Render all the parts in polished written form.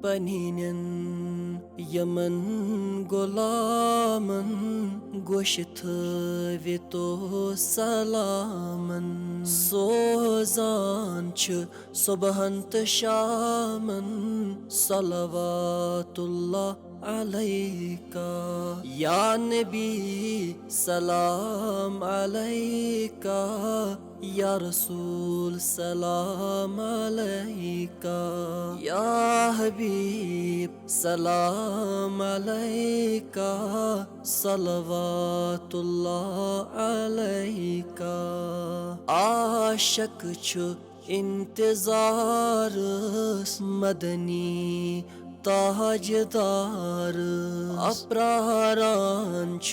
पनिनन Yemen गुलामन गोश्त थवितो सलामन सोजान छ सुबहन त शामन सलवातुल्लाह अलैका या नबी सलाम अलैका या रसूल सलाम अलैका या हबीब सलाम अलैका सलवातुल्लाह अलैका आशक छु इंतजार मदनी ताजदार अप्रारान छ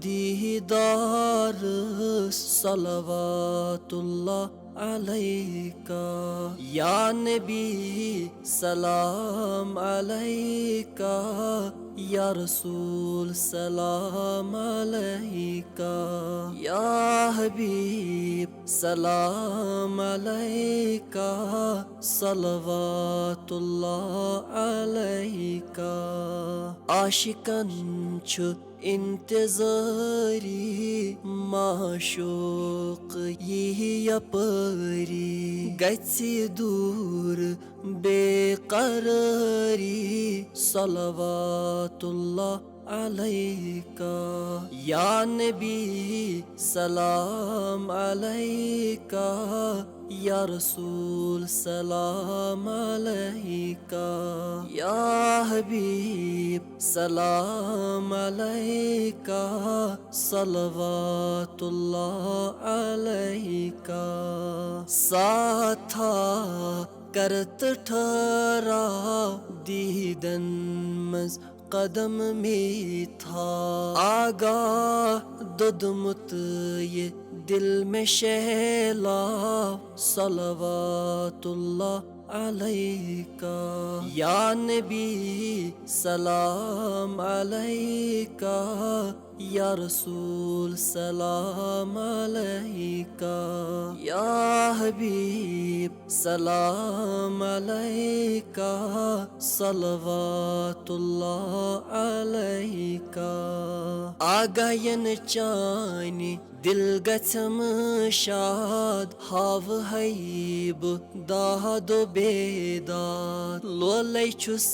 दीदार सलवातुल्लाह अलैका या नबी सलाम अलैका या रसूल सलाम अलैका या हबीब सलाम अलैका सलवातुल्लाह अलैका आशिकन छु इंतज़ारी माशूक यही यपरी गछि दूर बेकरारी सलवातुल्लाह अलैका या नबी सलाम अलैका या रसूल सलाम अलैका या हबीब सलाम अलैका सलवातुल्लाह अलैका साथा करत ठहराव दीदन मज कदम में था आगाह दुदमुत ये दिल में शहला सलवातुल्लाह अलैका या नबी सलाम अलैका या रसूल सलाम अलैका या हबीब सलाम अलैका सलवातुल्लाह अलैका आगायन चानि दिल गछम शाद हाव हैब दादो बेदाद लोलै छुस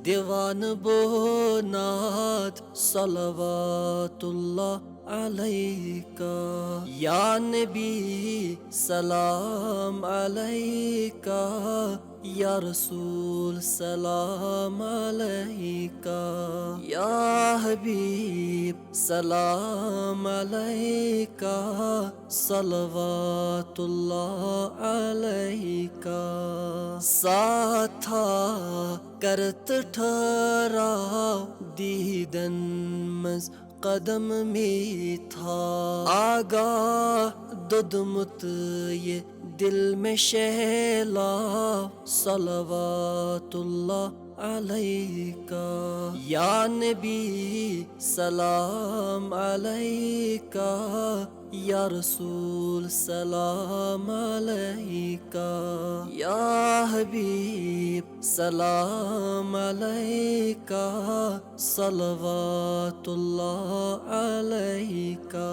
दीवान बोनाद सलवातुल्लाह अलैका या नबी सलाम अलैका या रसूल सलाम अलैका या हबीब सलाम अलैका सलवातुल्लाह अलैका साथा करत ठहराव दीदन मज कदम में था आगाह दुदमुत ये दिल में शहला सलवातुल्लाह अलैका या नबी सलाम अलैका या रसूल सलाम अलैका या हबीब सलाम अलैका सलवातुल्लाह अलैका।